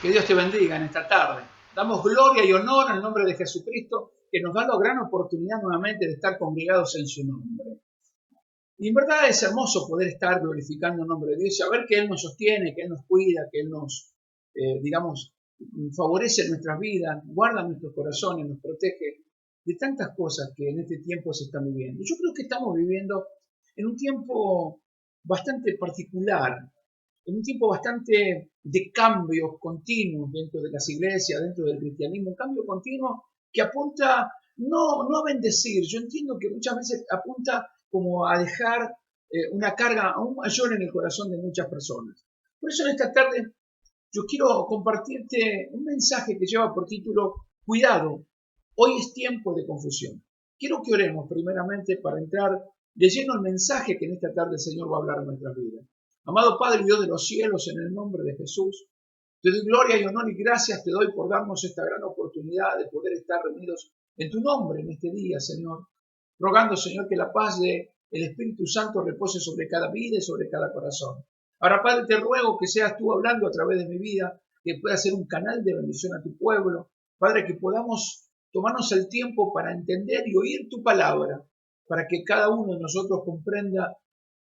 Que Dios te bendiga en esta tarde. Damos gloria y honor en el nombre de Jesucristo, que nos da la gran oportunidad nuevamente de estar congregados en su nombre. Y en verdad es hermoso poder estar glorificando el nombre de Dios, saber que Él nos sostiene, que Él nos cuida, que Él nos, favorece nuestras vidas, guarda nuestros corazones, nos protege de tantas cosas que en este tiempo se están viviendo. Yo creo que estamos viviendo en un tiempo bastante particular, en un tiempo bastante de cambios continuos dentro de las iglesias, dentro del cristianismo, un cambio continuo que apunta no a bendecir, yo entiendo que muchas veces apunta como a dejar una carga aún mayor en el corazón de muchas personas. Por eso en esta tarde yo quiero compartirte un mensaje que lleva por título Cuidado, hoy es tiempo de confusión. Quiero que oremos primeramente para entrar de lleno al mensaje que en esta tarde el Señor va a hablar en nuestras vidas. Amado Padre Dios de los cielos, en el nombre de Jesús, te doy gloria y honor y gracias te doy por darnos esta gran oportunidad de poder estar reunidos en tu nombre en este día, Señor. Rogando, Señor, que la paz del Espíritu Santo repose sobre cada vida y sobre cada corazón. Ahora, Padre, te ruego que seas tú hablando a través de mi vida, que pueda ser un canal de bendición a tu pueblo. Padre, que podamos tomarnos el tiempo para entender y oír tu palabra, para que cada uno de nosotros comprenda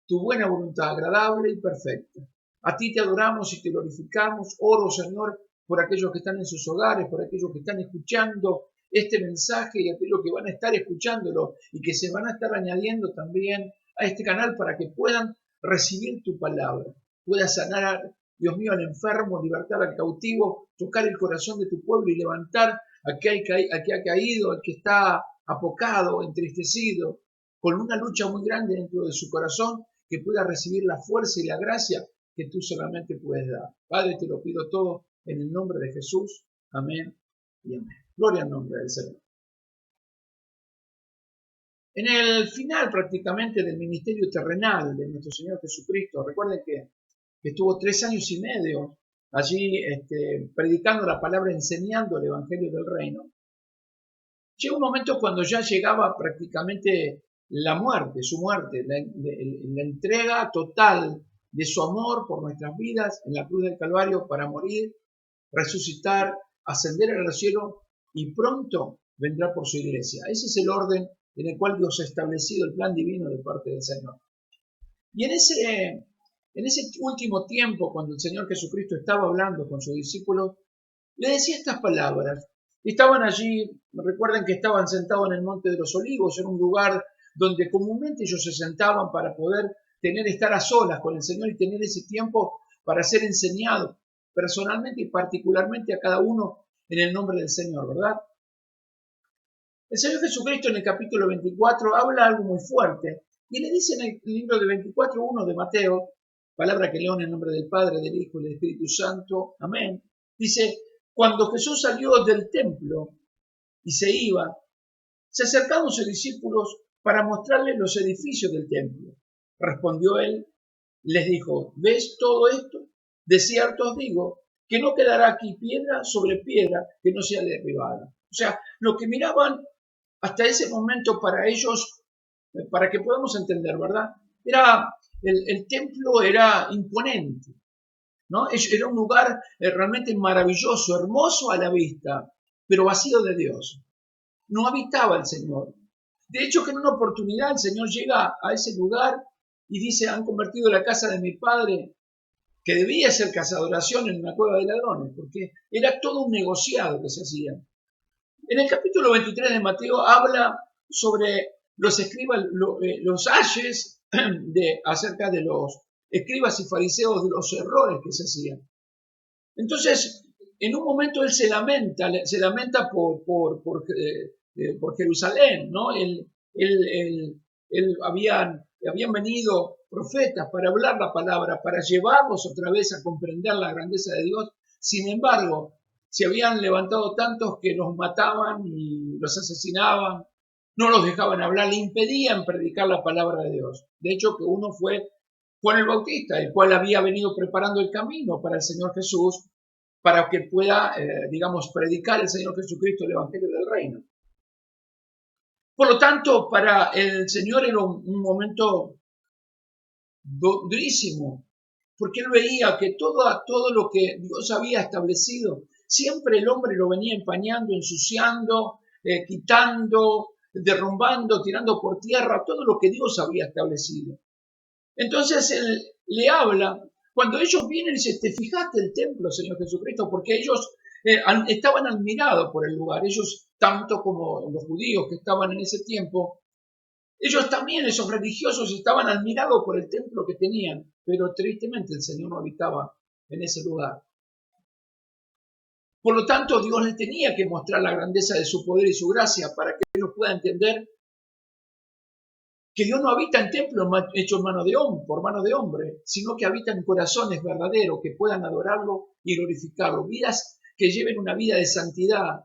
tu buena voluntad agradable y perfecta. A ti te adoramos y te glorificamos. Oro, Señor, por aquellos que están en sus hogares, por aquellos que están escuchando este mensaje y aquellos que van a estar escuchándolo y que se van a estar añadiendo también a este canal para que puedan recibir tu palabra, pueda sanar, Dios mío, al enfermo, libertar al cautivo, tocar el corazón de tu pueblo y levantar a aquel que ha caído, al que está apocado, entristecido, con una lucha muy grande dentro de su corazón, que pueda recibir la fuerza y la gracia que tú solamente puedes dar. Padre, te lo pido todo en el nombre de Jesús. Amén y amén. Gloria al nombre del Señor. En el final prácticamente del ministerio terrenal de nuestro Señor Jesucristo, recuerden que estuvo 3 años y medio allí predicando la palabra, enseñando el Evangelio del Reino. Llegó un momento cuando ya llegaba prácticamente la muerte, su muerte, la entrega total de su amor por nuestras vidas en la cruz del Calvario para morir, resucitar, ascender al cielo y pronto vendrá por su iglesia. Ese es el orden en el cual Dios ha establecido el plan divino de parte del Señor. Y en ese último tiempo, cuando el Señor Jesucristo estaba hablando con sus discípulos, le decía estas palabras. Estaban allí, recuerden que estaban sentados en el Monte de los Olivos, en un lugar donde comúnmente ellos se sentaban para poder estar a solas con el Señor y tener ese tiempo para ser enseñados personalmente y particularmente a cada uno en el nombre del Señor, ¿verdad? El Señor Jesucristo en el capítulo 24 habla algo muy fuerte y le dice en el libro de 24:1 de Mateo, palabra que leo en el nombre del Padre, del Hijo y del Espíritu Santo, amén, dice: cuando Jesús salió del templo y se iba, se acercaron sus discípulos para mostrarles los edificios del templo. Respondió él, les dijo: ¿ves todo esto? De cierto os digo que no quedará aquí piedra sobre piedra que no sea derribada. O sea, lo que miraban hasta ese momento para ellos, para que podamos entender, ¿verdad? El templo era imponente, ¿no? Era un lugar realmente maravilloso, hermoso a la vista, pero vacío de Dios. No habitaba el Señor. De hecho, que en una oportunidad el Señor llega a ese lugar y dice: han convertido la casa de mi padre, que debía ser casa de oración, en una cueva de ladrones, porque era todo un negociado que se hacía. En el capítulo 23 de Mateo habla sobre los escribas, los ayes acerca de los escribas y fariseos, de los errores que se hacían. Entonces, en un momento él se lamenta por Jerusalén, ¿no? Habían venido profetas para hablar la palabra, para llevarlos otra vez a comprender la grandeza de Dios. Sin embargo, se habían levantado tantos que los mataban y los asesinaban, no los dejaban hablar, le impedían predicar la palabra de Dios. De hecho, que uno fue Juan el Bautista, el cual había venido preparando el camino para el Señor Jesús, para que pueda, predicar el Señor Jesucristo el Evangelio del Reino. Por lo tanto, para el Señor era un momento durísimo, porque él veía que todo lo que Dios había establecido, siempre el hombre lo venía empañando, ensuciando, quitando, derrumbando, tirando por tierra, todo lo que Dios había establecido. Entonces él le habla, cuando ellos vienen y dicen, ¿te fijaste el templo, Señor Jesucristo? Porque ellos estaban admirados por el lugar, ellos tanto como los judíos que estaban en ese tiempo, ellos también, esos religiosos, estaban admirados por el templo que tenían, pero tristemente el Señor no habitaba en ese lugar. Por lo tanto, Dios les tenía que mostrar la grandeza de su poder y su gracia para que ellos puedan entender que Dios no habita en templos hechos por mano de hombre, sino que habita en corazones verdaderos que puedan adorarlo y glorificarlo. Vidas que lleven una vida de santidad,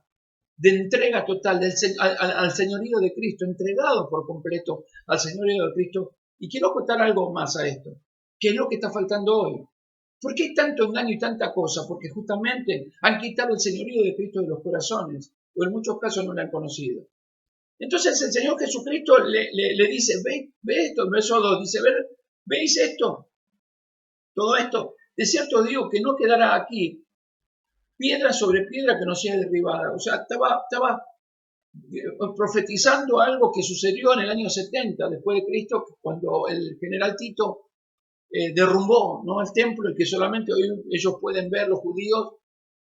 de entrega total al señorío de Cristo, entregado por completo al señorío de Cristo. Y quiero contar algo más a esto, que es lo que está faltando hoy. ¿Por qué hay tanto engaño y tanta cosa? Porque justamente han quitado el señorío de Cristo de los corazones, o en muchos casos no lo han conocido. Entonces el Señor Jesucristo le dice, ve esto, en verso 2, dice, ¿veis esto? Todo esto, de cierto digo que no quedará aquí piedra sobre piedra que no sea derribada. O sea, estaba profetizando algo que sucedió en el año 70 después de Cristo, cuando el general Tito derrumbó, ¿no?, el templo, y que solamente hoy ellos pueden ver, los judíos,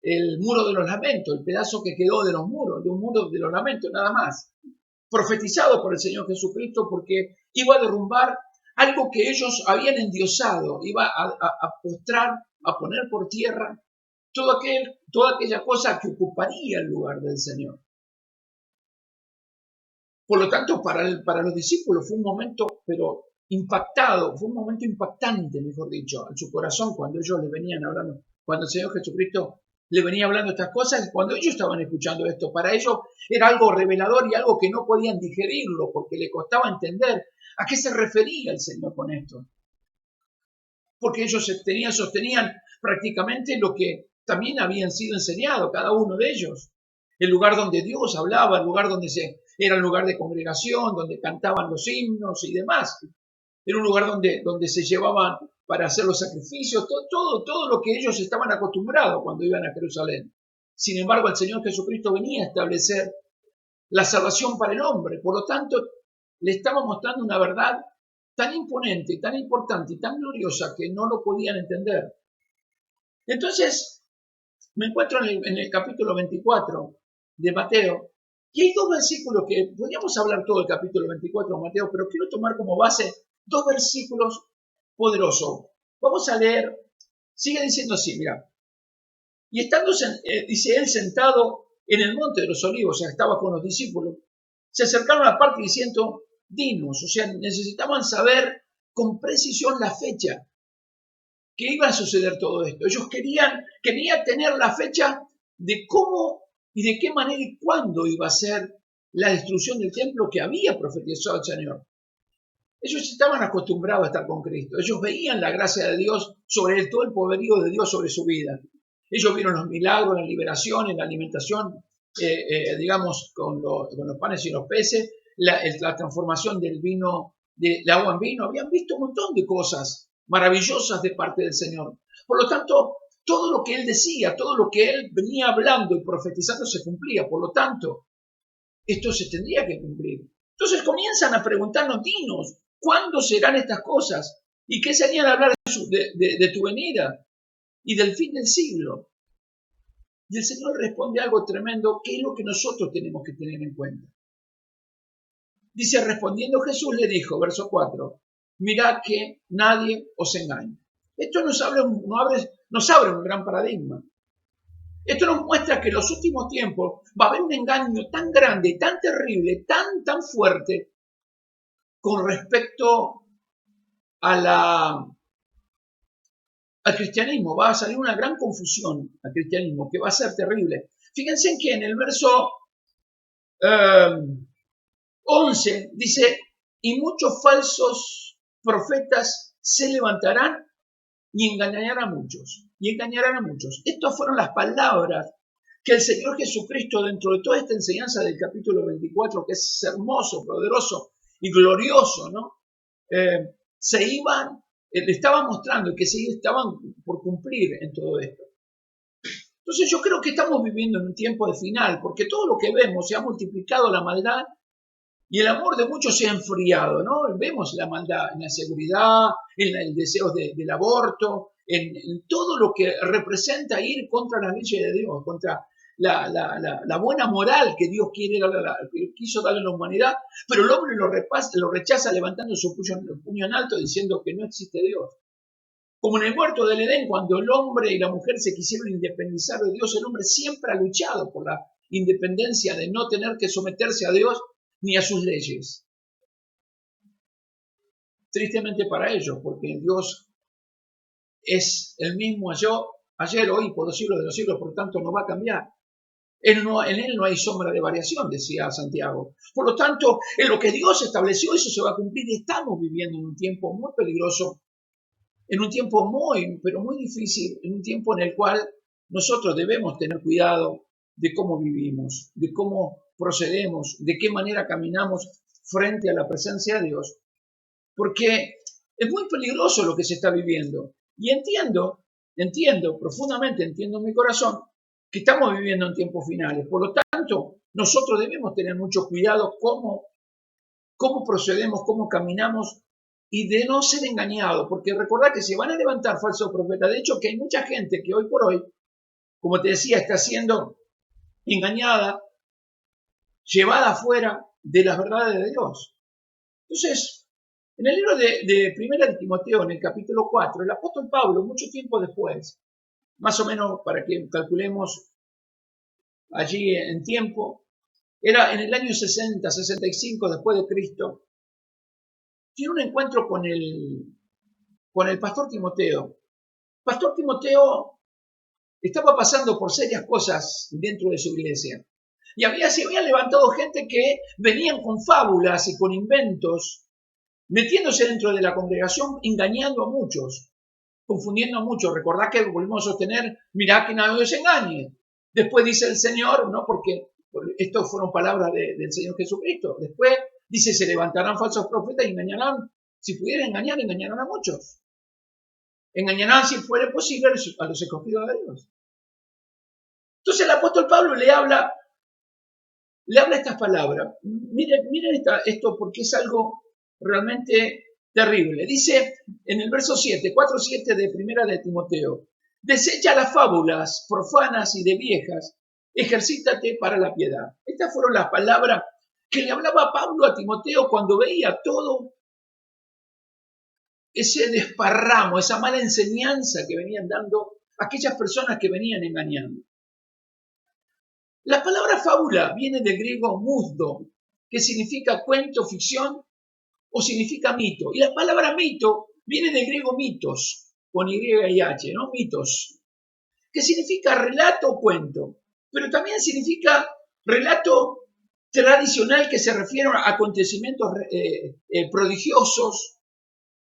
el muro de los lamentos, el pedazo que quedó de los muros, de un muro de los lamentos, nada más. Profetizado por el Señor Jesucristo, porque iba a derrumbar algo que ellos habían endiosado, iba a postrar, a poner por tierra toda aquella cosa que ocuparía el lugar del Señor. Por lo tanto, para los discípulos fue un momento, pero impactado, fue un momento impactante, mejor dicho, en su corazón, cuando ellos le venían hablando, cuando el Señor Jesucristo le venía hablando estas cosas, cuando ellos estaban escuchando esto. Para ellos era algo revelador y algo que no podían digerirlo, porque le costaba entender a qué se refería el Señor con esto. Porque ellos sostenían prácticamente lo que también habían sido enseñados, cada uno de ellos. El lugar donde Dios hablaba, el lugar donde era el lugar de congregación, donde cantaban los himnos y demás. Era un lugar donde se llevaban para hacer los sacrificios, todo lo que ellos estaban acostumbrados cuando iban a Jerusalén. Sin embargo, el Señor Jesucristo venía a establecer la salvación para el hombre. Por lo tanto, le estaba mostrando una verdad tan imponente, tan importante y tan gloriosa que no lo podían entender. Entonces, me encuentro en el capítulo 24 de Mateo, y hay dos versículos que podríamos hablar todo el capítulo 24 de Mateo, pero quiero tomar como base dos versículos poderosos. Vamos a leer, sigue diciendo así, mira. Y estando, dice él, sentado en el monte de los olivos, o sea, estaba con los discípulos, se acercaron a la parte diciendo, dinos, o sea, necesitaban saber con precisión la fecha que iba a suceder todo esto. Ellos querían tener la fecha de cómo y de qué manera y cuándo iba a ser la destrucción del templo que había profetizado el Señor. Ellos estaban acostumbrados a estar con Cristo. Ellos veían la gracia de Dios sobre él, todo el poderío de Dios sobre su vida. Ellos vieron los milagros, las liberaciones, la alimentación, digamos, con los panes y los peces, la transformación del vino, del agua en vino. Habían visto un montón de cosas maravillosas de parte del Señor. Por lo tanto, todo lo que él decía, todo lo que él venía hablando y profetizando se cumplía. Por lo tanto, esto se tendría que cumplir. Entonces comienzan a preguntarnos, dinos, ¿cuándo serán estas cosas? ¿Y qué serían hablar de tu venida y del fin del siglo? Y el Señor responde algo tremendo, que es lo que nosotros tenemos que tener en cuenta. Dice, respondiendo Jesús le dijo, verso 4, mirad que nadie os engañe. Esto nos abre un gran paradigma. Esto nos muestra que en los últimos tiempos va a haber un engaño tan grande, tan terrible, tan fuerte con respecto al cristianismo. Va a salir una gran confusión al cristianismo que va a ser terrible. Fíjense que en el verso 11 dice, y muchos falsos profetas se levantarán y engañarán a muchos. Estas fueron las palabras que el Señor Jesucristo, dentro de toda esta enseñanza del capítulo 24, que es hermoso, poderoso y glorioso, ¿no? Se iban le estaba mostrando que sí estaban por cumplir en todo esto. Entonces yo creo que estamos viviendo en un tiempo de final, porque todo lo que vemos, se ha multiplicado la maldad y el amor de muchos se ha enfriado, ¿no? Vemos la maldad en la seguridad, en el deseo del aborto, en todo lo que representa ir contra las leyes de Dios, contra la buena moral que Dios que quiso darle a la humanidad, pero el hombre lo rechaza levantando su puño en alto diciendo que no existe Dios. Como en el huerto del Edén, cuando el hombre y la mujer se quisieron independizar de Dios, el hombre siempre ha luchado por la independencia de no tener que someterse a Dios ni a sus leyes. Tristemente para ellos, porque Dios es el mismo ayer, hoy, por los siglos de los siglos, por tanto no va a cambiar. En Él no hay sombra de variación, decía Santiago. Por lo tanto, en lo que Dios estableció, eso se va a cumplir. Estamos viviendo en un tiempo muy peligroso, en un tiempo pero muy difícil, en un tiempo en el cual nosotros debemos tener cuidado de cómo vivimos, de cómo procedemos, de qué manera caminamos frente a la presencia de Dios, porque es muy peligroso lo que se está viviendo. Y entiendo profundamente, entiendo en mi corazón, que estamos viviendo en tiempos finales. Por lo tanto, nosotros debemos tener mucho cuidado cómo procedemos, cómo caminamos, y de no ser engañado, porque recordad que se van a levantar falsos profetas. De hecho, que hay mucha gente que hoy por hoy, como te decía, está siendo engañada, llevada fuera de las verdades de Dios. Entonces, en el libro de Primera de Timoteo, en el capítulo 4, el apóstol Pablo, mucho tiempo después, más o menos para que calculemos allí en tiempo, era en el año 60, 65 después de Cristo, tiene un encuentro con el pastor Timoteo. Pastor Timoteo estaba pasando por serias cosas dentro de su iglesia. Y se había levantado gente que venían con fábulas y con inventos, metiéndose dentro de la congregación, engañando a muchos, confundiendo a muchos. Recordad que volvimos a sostener, mirad que nadie os engañe. Después dice el Señor, ¿no? Porque estas fueron palabras del Señor Jesucristo. Después dice, se levantarán falsos profetas y engañarán. Si pudieran engañar, engañarán a muchos. Engañarán, si fuera posible, a los escogidos de Dios. Entonces el apóstol Pablo le habla estas palabras. Miren esto porque es algo realmente terrible. Dice en el verso 7, 4:7 de Primera de Timoteo, desecha las fábulas profanas y de viejas, ejercítate para la piedad. Estas fueron las palabras que le hablaba Pablo a Timoteo cuando veía todo ese desparramo, esa mala enseñanza que venían dando aquellas personas que venían engañando. La palabra fábula viene del griego musdo, que significa cuento, ficción, o significa mito. Y la palabra mito viene del griego mitos, con Y y H, ¿no? Mitos, que significa relato o cuento, pero también significa relato tradicional que se refiere a acontecimientos prodigiosos,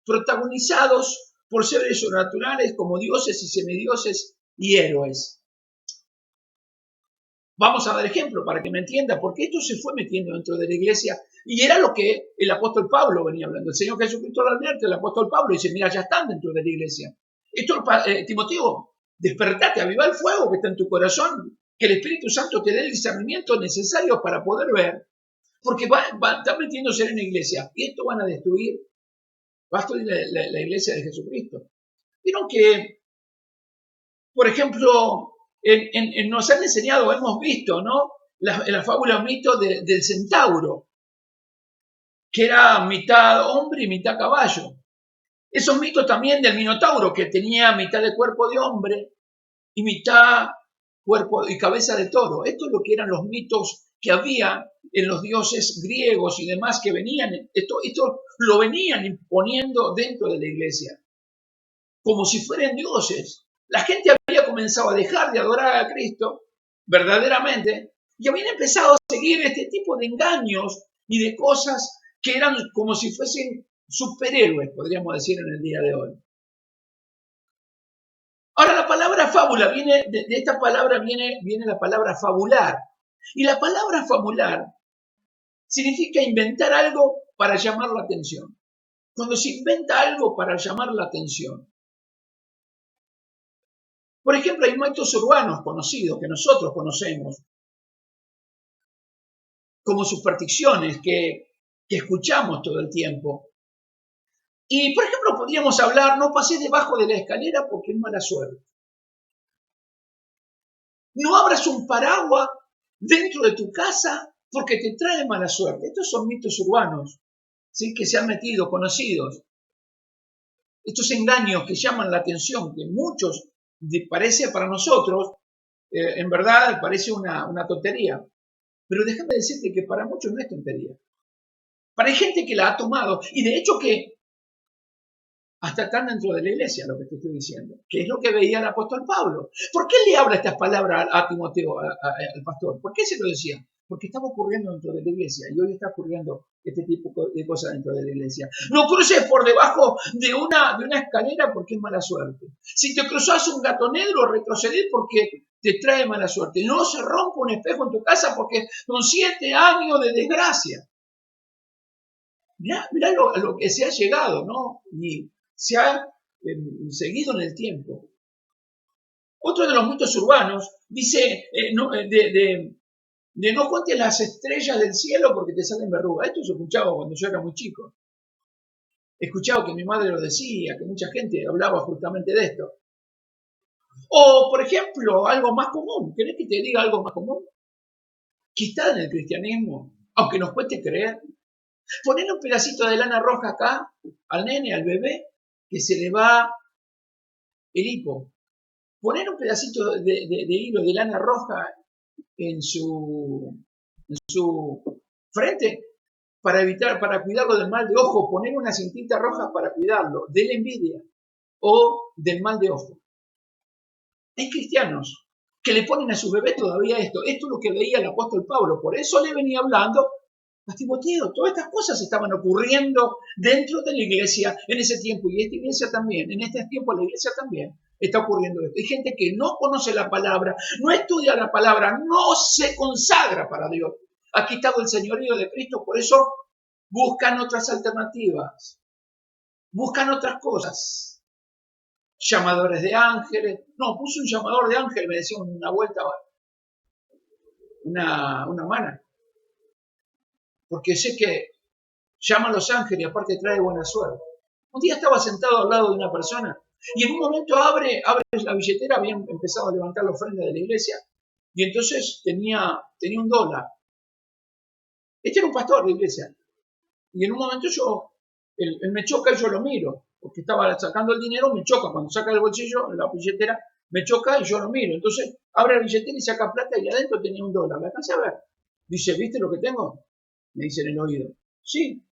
protagonizados por seres sobrenaturales como dioses y semidioses y héroes. Vamos a dar ejemplo para que me entienda, porque esto se fue metiendo dentro de la iglesia y era lo que el apóstol Pablo venía hablando. El Señor Jesucristo lo advierte, el apóstol Pablo dice, mira, ya están dentro de la iglesia. Esto, Timoteo, despertate, aviva el fuego que está en tu corazón, que el Espíritu Santo te dé el discernimiento necesario para poder ver, porque están metiéndose en la iglesia y esto van a destruir la iglesia de Jesucristo. Vieron que, por ejemplo, nos han enseñado, hemos visto, ¿no? La fábula mito del centauro, que era mitad hombre y mitad caballo. Esos mitos también del minotauro, que tenía mitad de cuerpo de hombre y mitad cuerpo y cabeza de toro. Esto es lo que eran los mitos que había en los dioses griegos y demás que venían. Esto lo venían imponiendo dentro de la iglesia, como si fueran dioses. La gente había comenzado a dejar de adorar a Cristo verdaderamente y habían empezado a seguir este tipo de engaños y de cosas que eran como si fuesen superhéroes, podríamos decir en el día de hoy. Ahora la palabra fábula viene, de esta palabra viene la palabra fabular. Y la palabra fabular significa inventar algo para llamar la atención. Cuando se inventa algo para llamar la atención. Por ejemplo, hay mitos urbanos conocidos que nosotros conocemos, como supersticiones que escuchamos todo el tiempo. Y, por ejemplo, podríamos hablar, no pases debajo de la escalera porque es mala suerte. No abras un paraguas dentro de tu casa porque te trae mala suerte. Estos son mitos urbanos, ¿sí?, que se han metido, conocidos. Estos engaños que llaman la atención, que muchos parece para nosotros, en verdad parece una tontería. Pero déjame decirte que para muchos no es tontería. Para hay gente que la ha tomado, y de hecho que hasta están dentro de la iglesia, lo que te estoy diciendo, que es lo que veía el apóstol Pablo. ¿Por qué le habla estas palabras a Timoteo, al pastor? ¿Por qué se lo decía? Porque estaba ocurriendo dentro de la iglesia, y hoy está ocurriendo este tipo de cosas dentro de la iglesia. No cruces por debajo de una escalera porque es mala suerte. Si te cruzas un gato negro, retroceded porque te trae mala suerte. No se rompa un espejo en tu casa porque son 7 años de desgracia. Mirá lo que se ha llegado, ¿no? Y se ha seguido en el tiempo. Otro de los mitos urbanos dice de no cuentes las estrellas del cielo porque te salen verrugas. Esto yo escuchaba cuando yo era muy chico. He escuchado que mi madre lo decía, que mucha gente hablaba justamente de esto. O, por ejemplo, algo más común. ¿Querés que te diga algo más común? Que está en el cristianismo, aunque nos cueste creer. Poner un pedacito de lana roja acá al nene, al bebé, que se le va el hipo. Poner un pedacito de hilo de lana roja en su frente para cuidarlo del mal de ojo. Poner una cintita roja para cuidarlo de la envidia o del mal de ojo. Hay cristianos que le ponen a sus bebés todavía esto. Esto es lo que veía el apóstol Pablo. Por eso le venía hablando a Timoteo. Todas estas cosas estaban ocurriendo dentro de la iglesia en ese tiempo. Y esta iglesia también, en este tiempo la iglesia también está ocurriendo esto. Hay gente que no conoce la palabra, no estudia la palabra, no se consagra para Dios. Ha quitado el señorío de Cristo, por eso buscan otras alternativas, buscan otras cosas. Llamadores de ángeles. No, puse un llamador de ángeles, me decía una vuelta, una mana. Porque sé que llama a los ángeles y aparte trae buena suerte. Un día estaba sentado al lado de una persona y en un momento abre la billetera, habían empezado a levantar la ofrenda de la iglesia y entonces tenía $1. Este era un pastor de la iglesia. Y en un momento él me choca y yo lo miro, porque estaba sacando el dinero, me choca, cuando saca el bolsillo, la billetera, me choca y yo lo miro. Entonces abre la billetera y saca plata y adentro tenía $1. Me alcancé a ver. Dice, ¿viste lo que tengo? Me dice en el oído. Sí.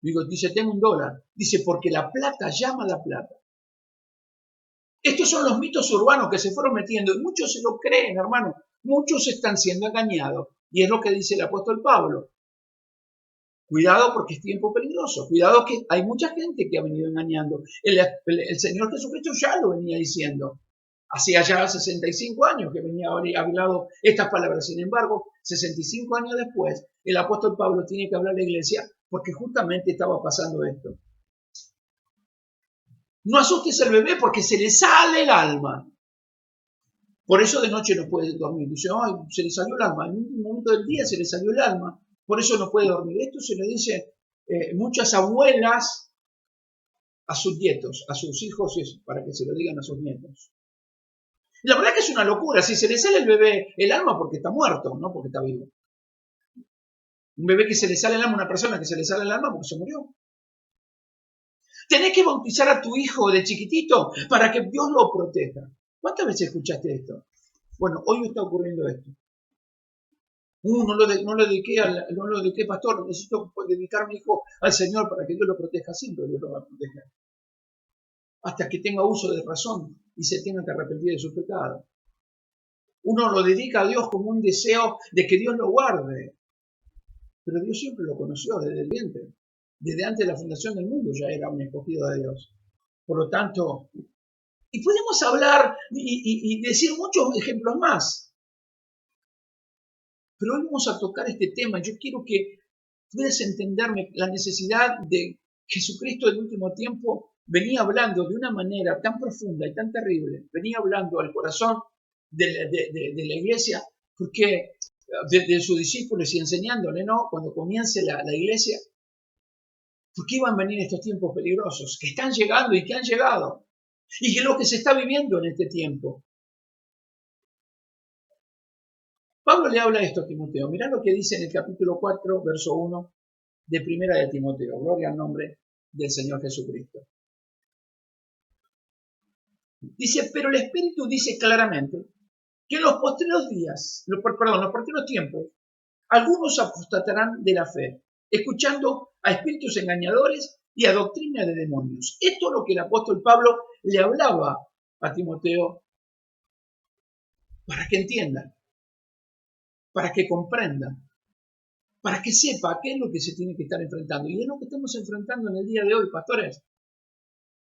Digo, dice, tengo $1. Dice, porque la plata llama a la plata. Estos son los mitos urbanos que se fueron metiendo y muchos se lo creen, hermano. Muchos están siendo engañados. Y es lo que dice el apóstol Pablo. Cuidado porque es tiempo peligroso. Cuidado que hay mucha gente que ha venido engañando. El Señor Jesucristo ya lo venía diciendo. Hacía ya 65 años que venía hablando estas palabras. Sin embargo, 65 años después, el apóstol Pablo tiene que hablar a la iglesia porque justamente estaba pasando esto. No asustes al bebé porque se le sale el alma. Por eso de noche no puede dormir. Dice, ay, se le salió el alma. En un momento del día se le salió el alma. Por eso no puede dormir. Esto se lo dice muchas abuelas a sus nietos, a sus hijos, para que se lo digan a sus nietos. La verdad que es una locura. Si se le sale el bebé el alma porque está muerto, no porque está vivo. Un bebé que se le sale el alma, una persona que se le sale el alma porque se murió. Tenés que bautizar a tu hijo de chiquitito para que Dios lo proteja. ¿Cuántas veces escuchaste esto? Bueno, hoy está ocurriendo esto. No lo dediqué, pastor, necesito dedicar a mi hijo al Señor para que Dios lo proteja. Siempre Dios lo va a proteger. Hasta que tenga uso de razón y se tenga que arrepentir de su pecado. Uno lo dedica a Dios como un deseo de que Dios lo guarde. Pero Dios siempre lo conoció desde el vientre. Desde antes de la fundación del mundo ya era un escogido de Dios. Por lo tanto, y podemos hablar y decir muchos ejemplos más. Pero hoy vamos a tocar este tema. Yo quiero que puedas entenderme la necesidad de Jesucristo del último tiempo venía hablando de una manera tan profunda y tan terrible, venía hablando al corazón de la iglesia, porque de sus discípulos y enseñándole, ¿no? Cuando comience la iglesia, porque iban a venir estos tiempos peligrosos, que están llegando y que han llegado, y que es lo que se está viviendo en este tiempo. Pablo le habla esto a Timoteo. Mirá lo que dice en el capítulo 4, verso 1 de Primera de Timoteo. Gloria al nombre del Señor Jesucristo. Dice, pero el Espíritu dice claramente que en los postreros días, los postreros tiempos, algunos apostatarán de la fe, escuchando a espíritus engañadores y a doctrina de demonios. Esto es lo que el apóstol Pablo le hablaba a Timoteo para que entiendan, para que comprendan, para que sepa qué es lo que se tiene que estar enfrentando. Y es lo que estamos enfrentando en el día de hoy, pastores.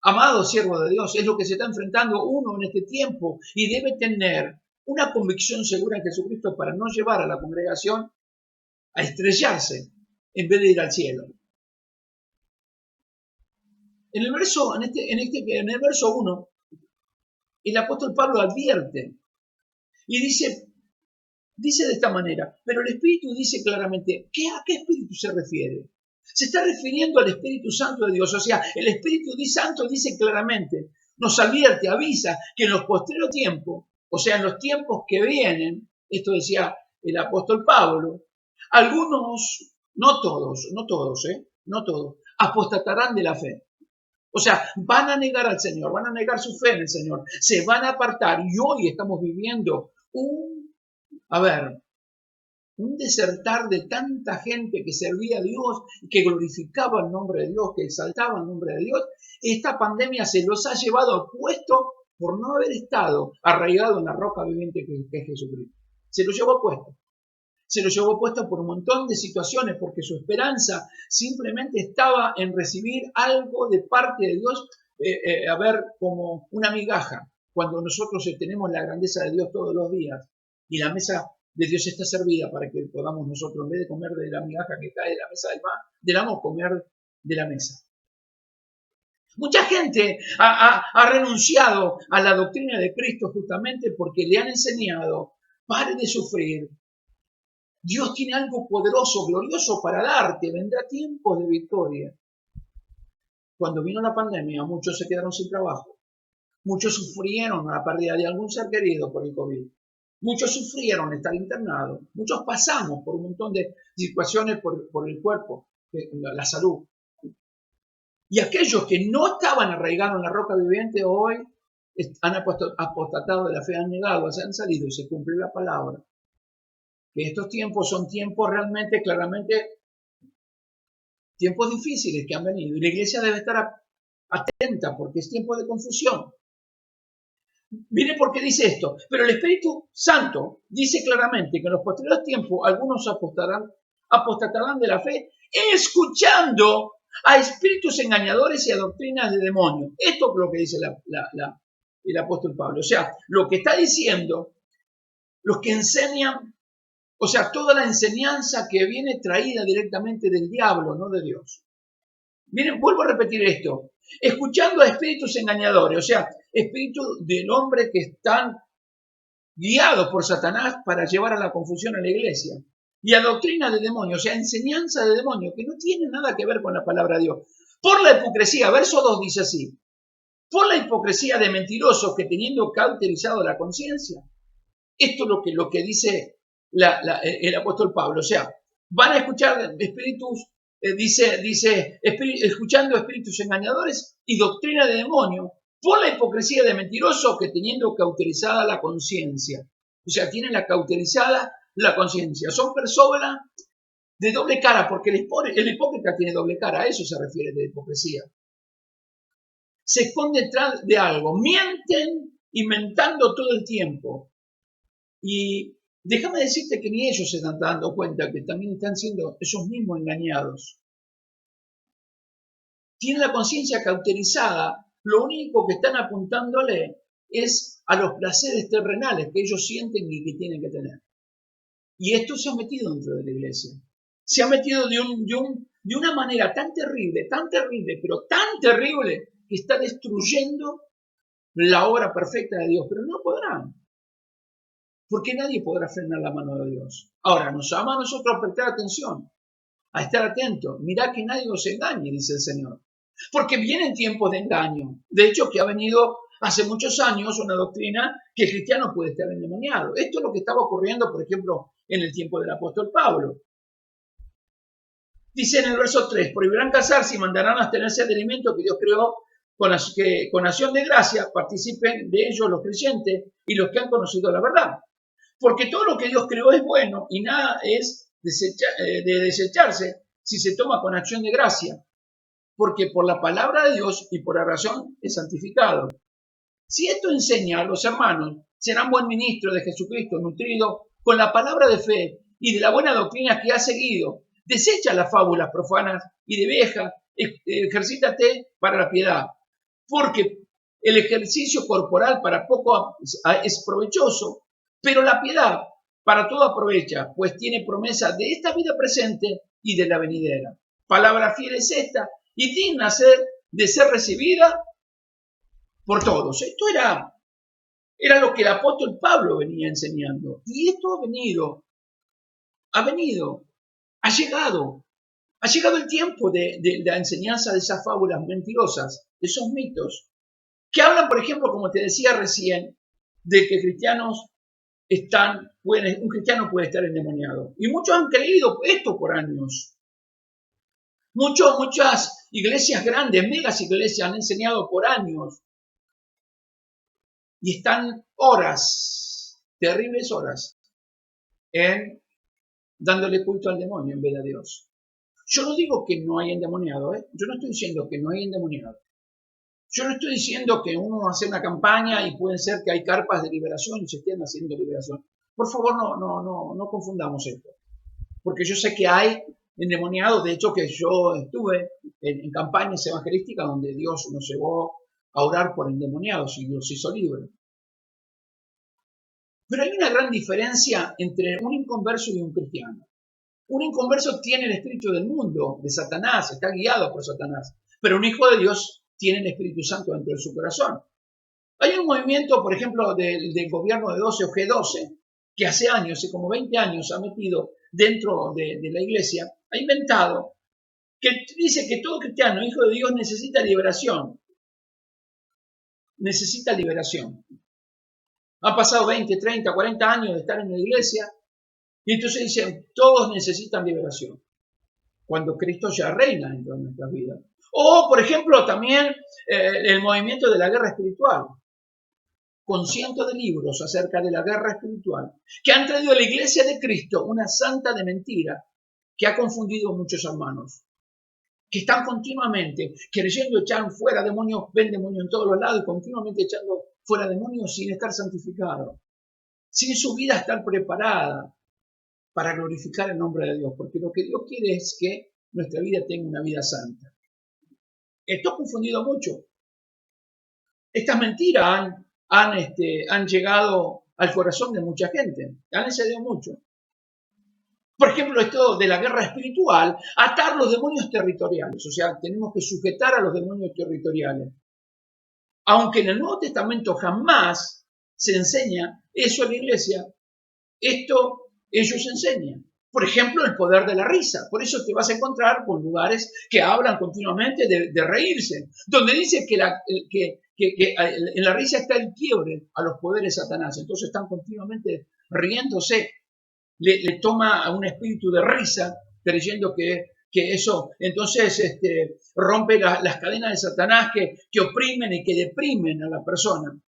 Amados siervos de Dios, es lo que se está enfrentando uno en este tiempo y debe tener una convicción segura en Jesucristo para no llevar a la congregación a estrellarse en vez de ir al cielo. En el verso 1, el apóstol Pablo advierte y dice de esta manera, pero el Espíritu dice claramente, ¿a qué Espíritu se refiere? Se está refiriendo al Espíritu Santo de Dios, o sea, el Espíritu Santo dice claramente, nos advierte, avisa que en los postreros tiempos, o sea, en los tiempos que vienen, esto decía el apóstol Pablo, algunos, no todos, apostatarán de la fe. O sea, van a negar al Señor, van a negar su fe en el Señor, se van a apartar y hoy estamos viviendo un desertar de tanta gente que servía a Dios, que glorificaba el nombre de Dios, que exaltaba el nombre de Dios. Esta pandemia se los ha llevado al puesto por no haber estado arraigado en la roca viviente que es Jesucristo. Se lo llevó puesto. Se lo llevó puesto por un montón de situaciones, porque su esperanza simplemente estaba en recibir algo de parte de Dios, como una migaja, cuando nosotros tenemos la grandeza de Dios todos los días y la mesa de Dios está servida para que podamos nosotros, en vez de comer de la migaja que cae de la mesa del pan, comer de la mesa. Mucha gente ha renunciado a la doctrina de Cristo justamente porque le han enseñado, pare de sufrir. Dios tiene algo poderoso, glorioso para darte, vendrá tiempos de victoria. Cuando vino la pandemia, muchos se quedaron sin trabajo. Muchos sufrieron la pérdida de algún ser querido por el COVID. Muchos sufrieron estar internados. Muchos pasamos por un montón de situaciones por el cuerpo, la salud. Y aquellos que no estaban arraigados en la roca viviente hoy han apostatado de la fe, han negado, se han salido y se cumple la palabra. Que estos tiempos son tiempos realmente, claramente, tiempos difíciles que han venido. Y la iglesia debe estar atenta porque es tiempo de confusión. Mire por qué dice esto. Pero el Espíritu Santo dice claramente que en los posteriores tiempos algunos apostatarán de la fe, escuchando a espíritus engañadores y a doctrinas de demonios. Esto es lo que dice el apóstol Pablo. O sea, lo que está diciendo, los que enseñan, o sea, toda la enseñanza que viene traída directamente del diablo, no de Dios. Miren, vuelvo a repetir esto. Escuchando a espíritus engañadores, o sea, espíritus del hombre que están guiados por Satanás para llevar a la confusión a la iglesia. Y a doctrina de demonios, o sea, enseñanza de demonios, que no tiene nada que ver con la palabra de Dios. Por la hipocresía, verso 2 dice así, por la hipocresía de mentirosos que teniendo cauterizado la conciencia. Esto es lo que dice el apóstol Pablo, o sea, van a escuchar espíritus, escuchando espíritus engañadores y doctrina de demonio, por la hipocresía de mentirosos que teniendo cauterizada la conciencia. O sea, tienen cauterizada la conciencia. Son personas de doble cara, porque el hipócrita tiene doble cara, a eso se refiere de hipocresía. Se esconde detrás de algo, mienten inventando todo el tiempo. Y déjame decirte que ni ellos se están dando cuenta que también están siendo ellos mismos engañados. Tienen la conciencia cauterizada, lo único que están apuntándole es a los placeres terrenales que ellos sienten y que tienen que tener. Y esto se ha metido dentro de la iglesia. Se ha metido de de una manera tan terrible, pero tan terrible, que está destruyendo la obra perfecta de Dios. Pero no podrán, porque nadie podrá frenar la mano de Dios. Ahora, nos llama a nosotros a prestar atención, a estar atentos. Mirá que nadie os engañe, dice el Señor. Porque vienen tiempos de engaño. De hecho, que ha venido hace muchos años una doctrina que el cristiano puede estar endemoniado. Esto es lo que estaba ocurriendo, por ejemplo, en el tiempo del apóstol Pablo. Dice en el verso 3, prohibirán casarse y mandarán abstenerse de alimentos que Dios creó, que con acción de gracia participen de ellos los creyentes y los que han conocido la verdad. Porque todo lo que Dios creó es bueno y nada es de desecharse si se toma con acción de gracia, porque por la palabra de Dios y por la razón es santificado. Si esto enseña a los hermanos, serán buen ministro de Jesucristo, nutrido con la palabra de fe y de la buena doctrina que ha seguido. Desecha las fábulas profanas y de vieja, ejercítate para la piedad, porque el ejercicio corporal para poco es provechoso, pero la piedad para todo aprovecha, pues tiene promesa de esta vida presente y de la venidera. Palabra fiel es esta y digna de ser recibida por todos. Esto era lo que el apóstol Pablo venía enseñando. Y esto ha llegado. Ha llegado el tiempo de la enseñanza de esas fábulas mentirosas, de esos mitos, que hablan, por ejemplo, como te decía recién, de que un cristiano puede estar endemoniado. Y muchos han creído esto por años. Muchas iglesias grandes, megas iglesias, han enseñado por años. Y están horas, terribles horas, en dándole culto al demonio en vez de a Dios. Yo no digo que no hay endemoniado, yo no estoy diciendo que no hay endemoniado. Yo no estoy diciendo que uno hace una campaña y puede ser que hay carpas de liberación y se estén haciendo liberación. Por favor, no confundamos esto. Porque yo sé que hay endemoniados, de hecho que yo estuve en campañas evangelísticas donde Dios nos llevó a orar por endemoniados y los hizo libres. Pero hay una gran diferencia entre un inconverso y un cristiano. Un inconverso tiene el espíritu del mundo, de Satanás, está guiado por Satanás. Pero un hijo de Dios tiene el Espíritu Santo dentro de su corazón. Hay un movimiento, por ejemplo, del gobierno de 12 o G12, que hace como 20 años, ha metido dentro de la iglesia, ha inventado, que dice que todo cristiano, hijo de Dios, necesita liberación. Necesita liberación. Han pasado 20, 30, 40 años de estar en la iglesia y entonces dicen, todos necesitan liberación, cuando Cristo ya reina dentro de nuestras vidas. O, por ejemplo, también el movimiento de la guerra espiritual, con cientos de libros acerca de la guerra espiritual, que han traído a la iglesia de Cristo una santa de mentira que ha confundido a muchos hermanos, que están continuamente creyendo echar fuera demonios, ven demonios en todos los lados y continuamente echando fuera demonios sin estar santificados, sin su vida estar preparada para glorificar el nombre de Dios, porque lo que Dios quiere es que nuestra vida tenga una vida santa. Esto ha confundido mucho. Estas mentiras han llegado al corazón de mucha gente, han excedido mucho. Por ejemplo, esto de la guerra espiritual, atar los demonios territoriales, o sea, tenemos que sujetar a los demonios territoriales. Aunque en el Nuevo Testamento jamás se enseña eso a la iglesia, esto ellos enseñan. Por ejemplo, el poder de la risa. Por eso te vas a encontrar con lugares que hablan continuamente de reírse, donde dice que en la risa está el quiebre a los poderes de Satanás. Entonces están continuamente riéndose. Le toma a un espíritu de risa, creyendo que eso entonces rompe las cadenas de Satanás que oprimen y que deprimen a la persona.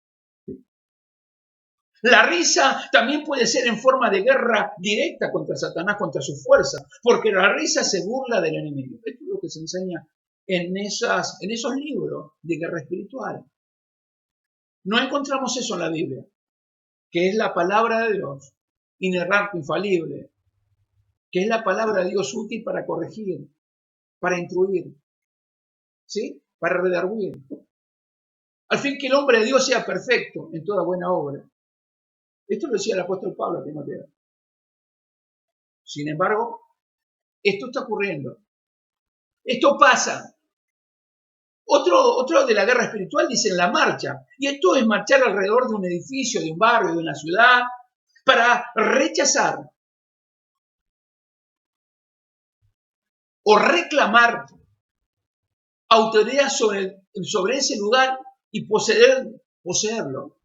La risa también puede ser en forma de guerra directa contra Satanás, contra su fuerza, porque la risa se burla del enemigo. Esto es lo que se enseña en esos libros de guerra espiritual. No encontramos eso en la Biblia, que es la palabra de Dios, inerrante, infalible, que es la palabra de Dios útil para corregir, para instruir, ¿sí? Para redarguir. Al fin que el hombre de Dios sea perfecto en toda buena obra. Esto lo decía el apóstol Pablo a Timoteo. Sin embargo, esto está ocurriendo. Esto pasa. Otro de la guerra espiritual dice en la marcha. Y esto es marchar alrededor de un edificio, de un barrio, de una ciudad, para rechazar o reclamar autoridad sobre ese lugar y poseerlo.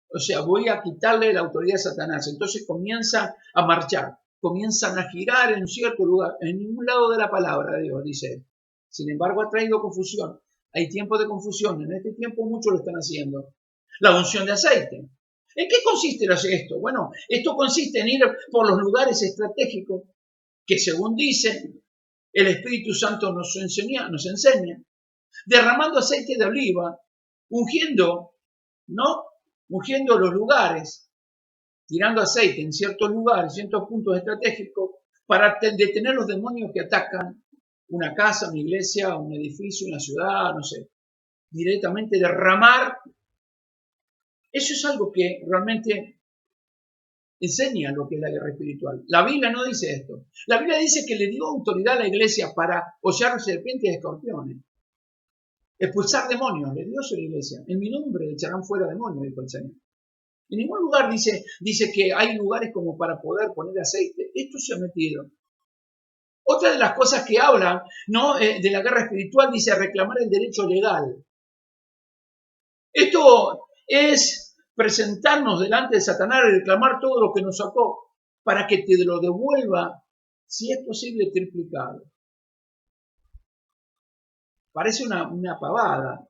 O sea, voy a quitarle la autoridad a Satanás. Entonces comienzan a marchar, comienzan a girar en cierto lugar, en ningún lado de la palabra de Dios, dice. Sin embargo, ha traído confusión. Hay tiempos de confusión. En este tiempo muchos lo están haciendo. La unción de aceite. ¿En qué consiste esto? Bueno, esto consiste en ir por los lugares estratégicos que, según dice, el Espíritu Santo nos enseña, derramando aceite de oliva, ungiendo, ¿no? Ungiendo los lugares, tirando aceite en ciertos lugares, ciertos puntos estratégicos, para detener los demonios que atacan una casa, una iglesia, un edificio, una ciudad, no sé. Directamente derramar. Eso es algo que realmente enseña lo que es la guerra espiritual. La Biblia no dice esto. La Biblia dice que le dio autoridad a la iglesia para hollar serpientes y escorpiones. Expulsar demonios, le dio a la iglesia. En mi nombre echarán fuera demonios, dijo el Señor. En ningún lugar dice que hay lugares como para poder poner aceite. Esto se ha metido. Otra de las cosas que hablan, ¿no? De la guerra espiritual dice reclamar el derecho legal. Esto es presentarnos delante de Satanás y reclamar todo lo que nos sacó para que te lo devuelva, si es posible, triplicado. Parece una pavada.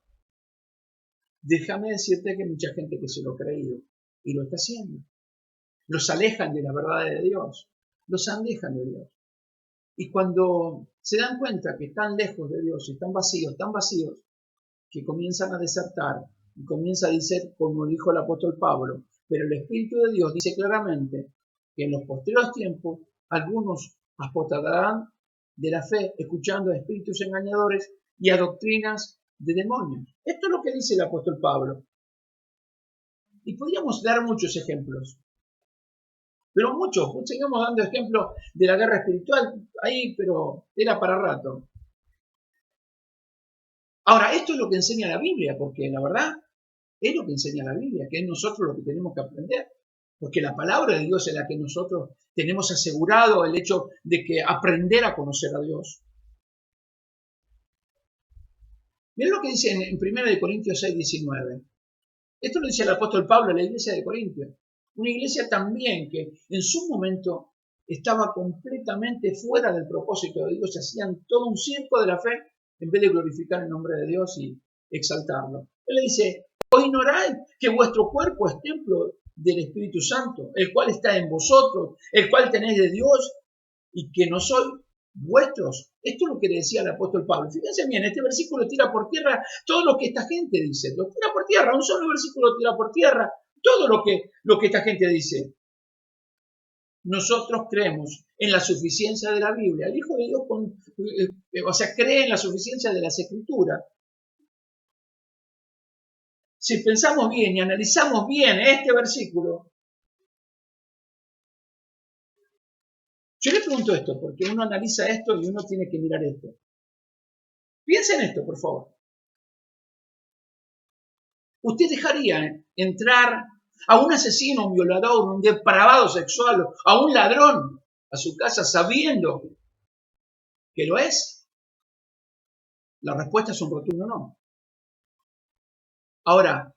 Déjame decirte que hay mucha gente que se lo ha creído y lo está haciendo. Los alejan de la verdad de Dios, los alejan de Dios. Y cuando se dan cuenta que están lejos de Dios, están vacíos, que comienzan a desertar y comienza a decir, como dijo el apóstol Pablo, pero el Espíritu de Dios dice claramente que en los posteriores tiempos algunos apostatarán de la fe, escuchando a espíritus engañadores y a doctrinas de demonios. Esto es lo que dice el apóstol Pablo. Y podríamos dar muchos ejemplos. Pero muchos, seguimos dando ejemplos de la guerra espiritual ahí, pero era para rato. Ahora, esto es lo que enseña la Biblia, porque la verdad es lo que enseña la Biblia, que es nosotros lo que tenemos que aprender. Porque la palabra de Dios es la que nosotros tenemos asegurado el hecho de que aprender a conocer a Dios. Miren lo que dice en 1 Corintios 6:19. Esto lo dice el apóstol Pablo a la iglesia de Corintios. Una iglesia también que en su momento estaba completamente fuera del propósito de Dios. Hacían todo un circo de la fe en vez de glorificar el nombre de Dios y exaltarlo. Él le dice, ¿o ignoráis que vuestro cuerpo es templo del Espíritu Santo, el cual está en vosotros, el cual tenéis de Dios y que no sois vuestros? Esto es lo que le decía el apóstol Pablo. Fíjense bien, este versículo tira por tierra todo lo que esta gente dice. Lo tira por tierra, un solo versículo tira por tierra todo lo que esta gente dice. Nosotros creemos en la suficiencia de la Biblia. El Hijo de Dios, cree en la suficiencia de las Escrituras. Si pensamos bien y analizamos bien este versículo, yo le pregunto esto, porque uno analiza esto y uno tiene que mirar esto. Piensen en esto, por favor. ¿Usted dejaría entrar a un asesino, un violador, un depravado sexual, a un ladrón a su casa sabiendo que lo es? La respuesta es un rotundo no. Ahora,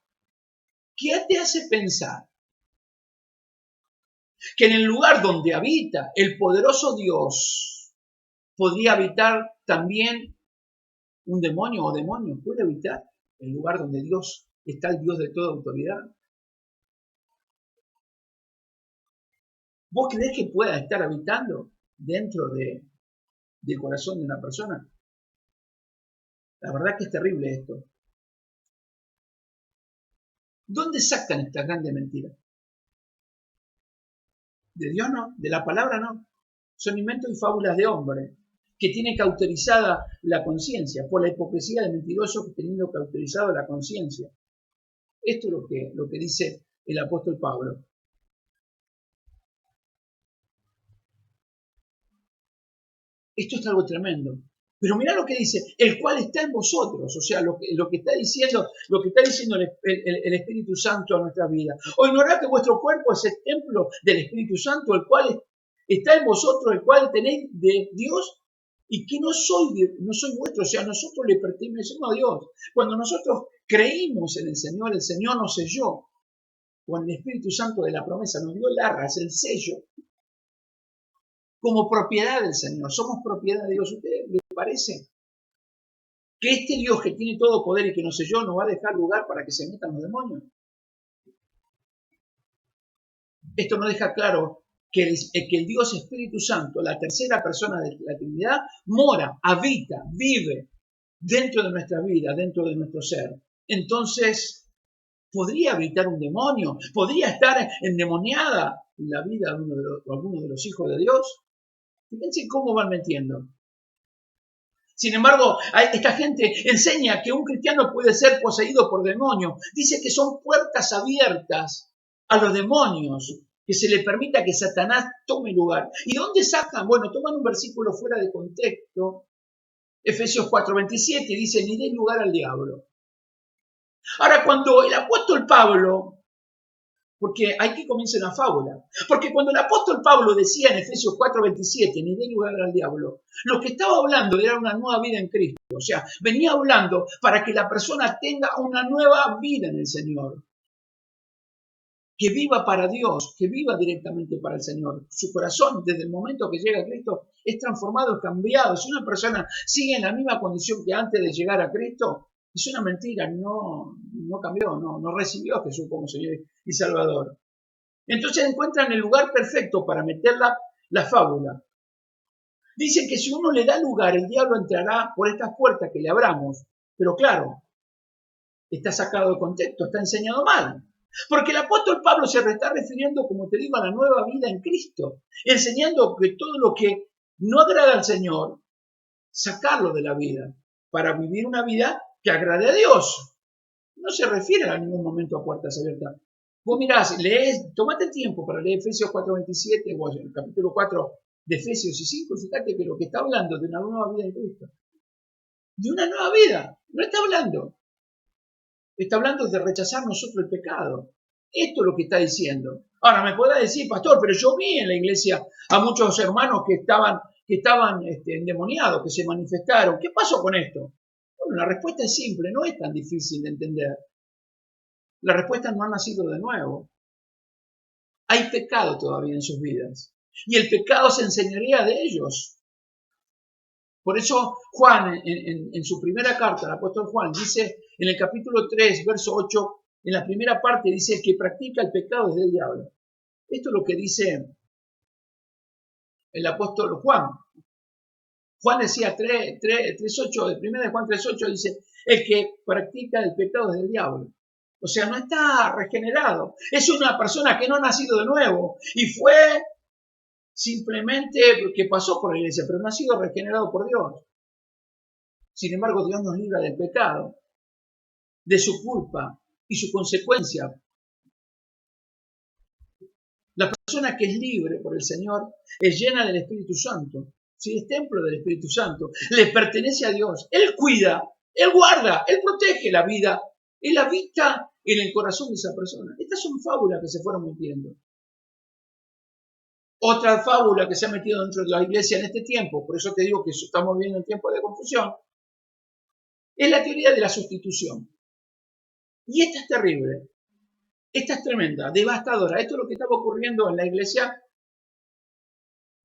¿qué te hace pensar que en el lugar donde habita el poderoso Dios podría habitar también un demonio o demonios? ¿Puede habitar el lugar donde Dios está, el Dios de toda autoridad? ¿Vos creés que pueda estar habitando dentro del corazón de una persona? La verdad que es terrible esto. ¿Dónde sacan estas grandes mentiras? De Dios no, de la palabra no. Son inventos y fábulas de hombre que tiene cauterizada la conciencia por la hipocresía de mentirosos teniendo cauterizado la conciencia. Esto es lo que dice el apóstol Pablo. Esto es algo tremendo. Pero mirá lo que dice, el cual está en vosotros, o sea, lo que está diciendo el Espíritu Santo a nuestra vida. ¿O ignorá que vuestro cuerpo es el templo del Espíritu Santo, el cual está en vosotros, el cual tenéis de Dios, y que no soy vuestro, o sea, nosotros le pertenecemos a Dios. Cuando nosotros creímos en el Señor nos selló con el Espíritu Santo de la promesa, nos dio el arras, el sello, como propiedad del Señor. Somos propiedad de Dios. ¿A ustedes les parece que este Dios que tiene todo poder y que nos selló no va a dejar lugar para que se metan los demonios? Esto nos deja claro que el Dios Espíritu Santo, la tercera persona de la Trinidad, mora, habita, vive dentro de nuestra vida, dentro de nuestro ser. Entonces, ¿podría habitar un demonio? ¿Podría estar endemoniada la vida de alguno de los hijos de Dios? Fíjense cómo van metiendo. Sin embargo, esta gente enseña que un cristiano puede ser poseído por demonios. Dice que son puertas abiertas a los demonios, que se le permita que Satanás tome lugar. ¿Y dónde sacan? Bueno, toman un versículo fuera de contexto. Efesios 4:27 dice, ni den lugar al diablo. Ahora, cuando el apóstol Pablo, porque aquí comienza una fábula, porque cuando el apóstol Pablo decía en Efesios 4:27, ni den lugar al diablo, lo que estaba hablando era una nueva vida en Cristo. O sea, venía hablando para que la persona tenga una nueva vida en el Señor. Que viva para Dios, que viva directamente para el Señor. Su corazón, desde el momento que llega a Cristo, es transformado, es cambiado. Si una persona sigue en la misma condición que antes de llegar a Cristo, es una mentira, no cambió, no recibió a Jesús como Señor y Salvador. Entonces encuentran el lugar perfecto para meter la fábula. Dicen que si uno le da lugar, el diablo entrará por estas puertas que le abramos. Pero claro, está sacado de contexto, está enseñado mal. Porque el apóstol Pablo se está refiriendo, como te digo, a la nueva vida en Cristo, enseñando que todo lo que no agrada al Señor, sacarlo de la vida, para vivir una vida que agrade a Dios. No se refiere a ningún momento a puertas abiertas. Vos mirás, lees, tomate tiempo para leer Efesios 4:27 o el capítulo 4 de Efesios y 5, fíjate que lo que está hablando de una nueva vida en Cristo. De una nueva vida, no está hablando. Está hablando de rechazar nosotros el pecado. Esto es lo que está diciendo. Ahora, me podrá decir, pastor, pero yo vi en la iglesia a muchos hermanos que estaban endemoniados, que se manifestaron. ¿Qué pasó con esto? Bueno, la respuesta es simple, no es tan difícil de entender. La respuesta no ha nacido de nuevo. Hay pecado todavía en sus vidas. Y el pecado se enseñaría de ellos. Por eso Juan, en su primera carta, el apóstol Juan, dice en el capítulo 3, verso 8, en la primera parte dice que practica el pecado es del diablo. Esto es lo que dice el apóstol Juan. Juan decía 3:8, de primera de Juan 3:8 dice, el que practica el pecado es del diablo. O sea, no está regenerado. Es una persona que no ha nacido de nuevo y fue simplemente que pasó por la iglesia, pero no ha sido regenerado por Dios. Sin embargo, Dios nos libra del pecado, de su culpa y su consecuencia. La persona que es libre por el Señor es llena del Espíritu Santo. Si es templo del Espíritu Santo, le pertenece a Dios. Él cuida, Él guarda, Él protege la vida. Él habita en el corazón de esa persona. Estas son fábulas que se fueron metiendo. Otra fábula que se ha metido dentro de la iglesia en este tiempo, por eso te digo que estamos viviendo un tiempo de confusión, es la teoría de la sustitución. Y esta es terrible, esta es tremenda, devastadora. Esto es lo que estaba ocurriendo en la iglesia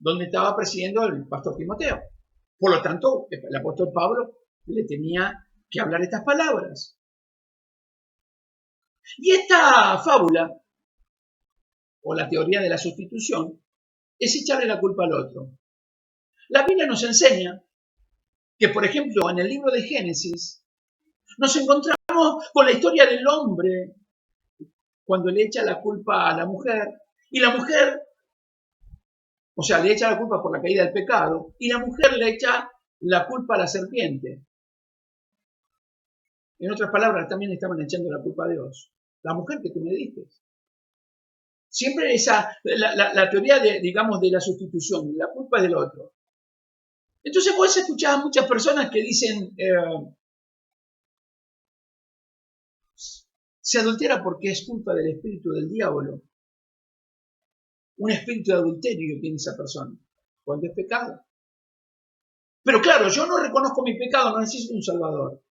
donde estaba presidiendo el pastor Timoteo. Por lo tanto, el apóstol Pablo le tenía que hablar estas palabras. Y esta fábula, o la teoría de la sustitución, es echarle la culpa al otro. La Biblia nos enseña que, por ejemplo, en el libro de Génesis, nos encontramos con la historia del hombre cuando le echa la culpa a la mujer, y la mujer, o sea, le echa la culpa por la caída del pecado, y la mujer le echa la culpa a la serpiente. En otras palabras, también estaban echando la culpa a Dios. La mujer que tú me diste. Siempre la teoría de la sustitución, la culpa es del otro. Entonces vos escuchás a muchas personas que dicen, se adultera porque es culpa del espíritu del diablo. Un espíritu de adulterio tiene esa persona, cuando es pecado. Pero claro, yo no reconozco mi pecado, no necesito un salvador.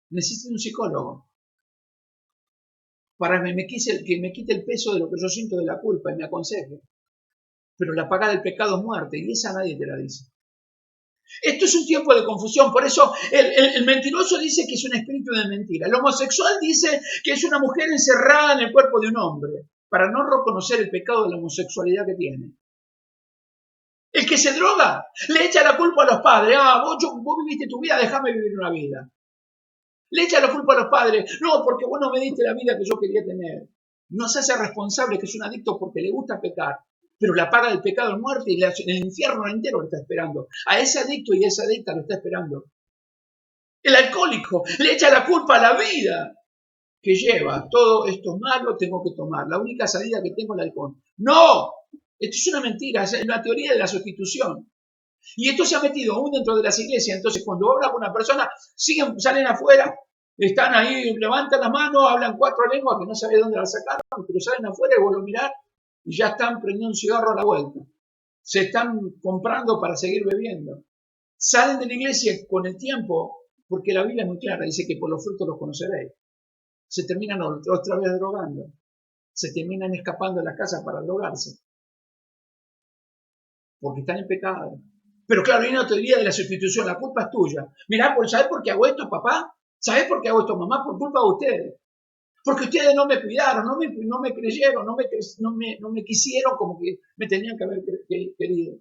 Necesito un psicólogo para que me quite el peso de lo que yo siento de la culpa y me aconseje. Pero la paga del pecado es muerte y esa nadie te la dice. Esto es un tiempo de confusión, por eso el mentiroso dice que es un espíritu de mentira. El homosexual dice que es una mujer encerrada en el cuerpo de un hombre, para no reconocer el pecado de la homosexualidad que tiene. El que se droga le echa la culpa a los padres. Vos viviste tu vida, déjame vivir una vida. Le echa la culpa a los padres. No, porque vos no me diste la vida que yo quería tener. No se hace responsable que es un adicto porque le gusta pecar. Pero la paga del pecado es muerte y el infierno entero lo está esperando. A ese adicto y a esa adicta lo está esperando. El alcohólico le echa la culpa a la vida que lleva. Todo esto es malo, tengo que tomar. La única salida que tengo es el alcohol. ¡No! Esto es una mentira, es una teoría de la sustitución. Y esto se ha metido aún dentro de las iglesias. Entonces, cuando habla con una persona, salen afuera, están ahí, levantan la mano, hablan 4 lenguas que no sabe dónde las sacaron, pero salen afuera y vuelven a mirar y ya están prendiendo un cigarro a la vuelta. Se están comprando para seguir bebiendo. Salen de la iglesia con el tiempo, porque la Biblia es muy clara, dice que por los frutos los conoceréis. Se terminan otra vez drogando. Se terminan escapando de la casa para drogarse. Porque están en pecado. Pero claro, hay una teoría de la sustitución, la culpa es tuya. Mirá, ¿sabés por qué hago esto, papá? ¿Sabés por qué hago esto, mamá? Por culpa de ustedes. Porque ustedes no me cuidaron, no me creyeron, no me quisieron como que me tenían que haber querido.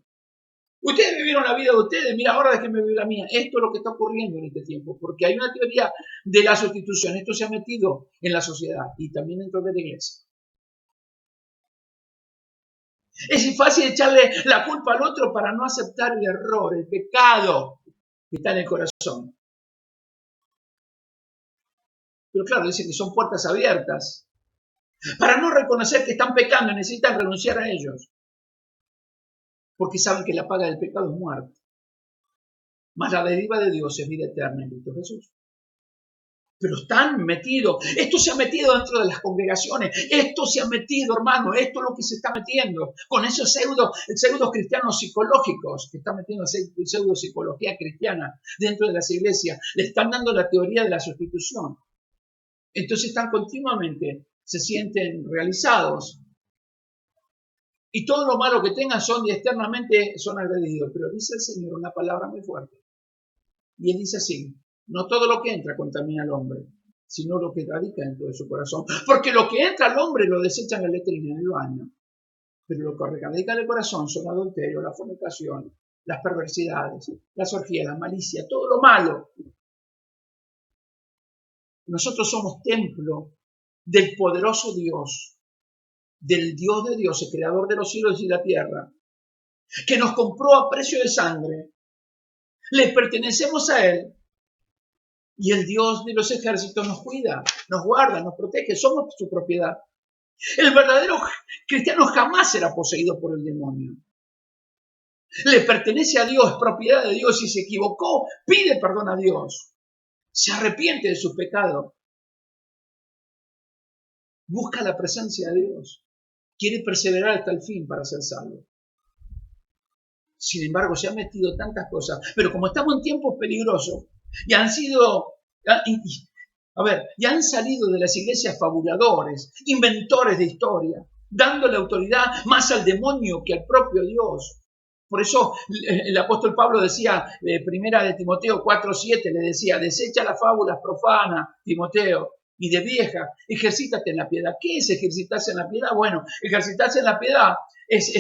Ustedes vivieron la vida de ustedes, mira, ahora déjenme vivir la mía. Esto es lo que está ocurriendo en este tiempo, porque hay una teoría de la sustitución. Esto se ha metido en la sociedad y también dentro de la iglesia. Es fácil echarle la culpa al otro para no aceptar el error, el pecado que está en el corazón. Pero claro, dice que son puertas abiertas para no reconocer que están pecando y necesitan renunciar a ellos. Porque saben que la paga del pecado es muerte. Mas la deriva de Dios es vida eterna en Cristo Jesús. Pero están metidos. Esto se ha metido dentro de las congregaciones. Esto se ha metido, hermano. Esto es lo que se está metiendo. Con esos pseudo cristianos psicológicos que están metiendo pseudo psicología cristiana dentro de las iglesias. Le están dando la teoría de la sustitución. Entonces están continuamente, se sienten realizados. Y todo lo malo que tengan externamente son agredidos. Pero dice el Señor una palabra muy fuerte. Y Él dice así. No todo lo que entra contamina al hombre, sino lo que radica dentro de su corazón. Porque lo que entra al hombre lo desecha en la letrina, en el baño. Pero lo que radica en el corazón son adulterio, la fornicación, las perversidades, las orgías, la malicia, todo lo malo. Nosotros somos templo del poderoso Dios, del Dios de Dios, el creador de los cielos y la tierra, que nos compró a precio de sangre. Le pertenecemos a Él. Y el Dios de los ejércitos nos cuida, nos guarda, nos protege, somos su propiedad. El verdadero cristiano jamás será poseído por el demonio. Le pertenece a Dios, es propiedad de Dios. Si se equivocó, pide perdón a Dios. Se arrepiente de su pecado. Busca la presencia de Dios. Quiere perseverar hasta el fin para ser salvo. Sin embargo, se han metido tantas cosas. Pero como estamos en tiempos peligrosos, y han salido de las iglesias fabuladores, inventores de historia, dándole autoridad más al demonio que al propio Dios. Por eso el apóstol Pablo decía, primera de Timoteo 4:7, le decía, desecha las fábulas profanas, Timoteo, y de vieja, ejercítate en la piedad. ¿Qué es ejercitarse en la piedad? Bueno, ejercitarse en la piedad es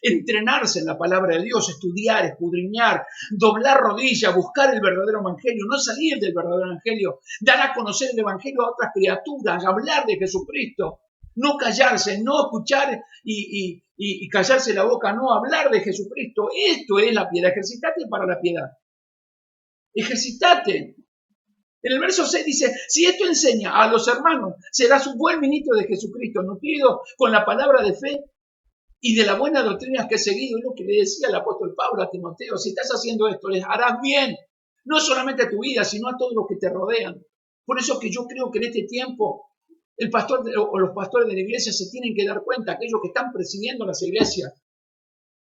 entrenarse en la palabra de Dios, estudiar, escudriñar, doblar rodillas, buscar el verdadero evangelio, no salir del verdadero evangelio, dar a conocer el evangelio a otras criaturas, hablar de Jesucristo, no callarse, no escuchar y callarse la boca, no hablar de Jesucristo. Esto es la piedad, ejercitate para la piedad. Ejercitate. En el verso 6 dice, si esto enseña a los hermanos, serás un buen ministro de Jesucristo, nutrido con la palabra de fe y de la buena doctrina que he seguido, es lo que le decía el apóstol Pablo a Timoteo: si estás haciendo esto, les harás bien, no solamente a tu vida, sino a todos los que te rodean. Por eso que yo creo que en este tiempo el pastor o los pastores de la iglesia se tienen que dar cuenta, aquellos que están presidiendo las iglesias,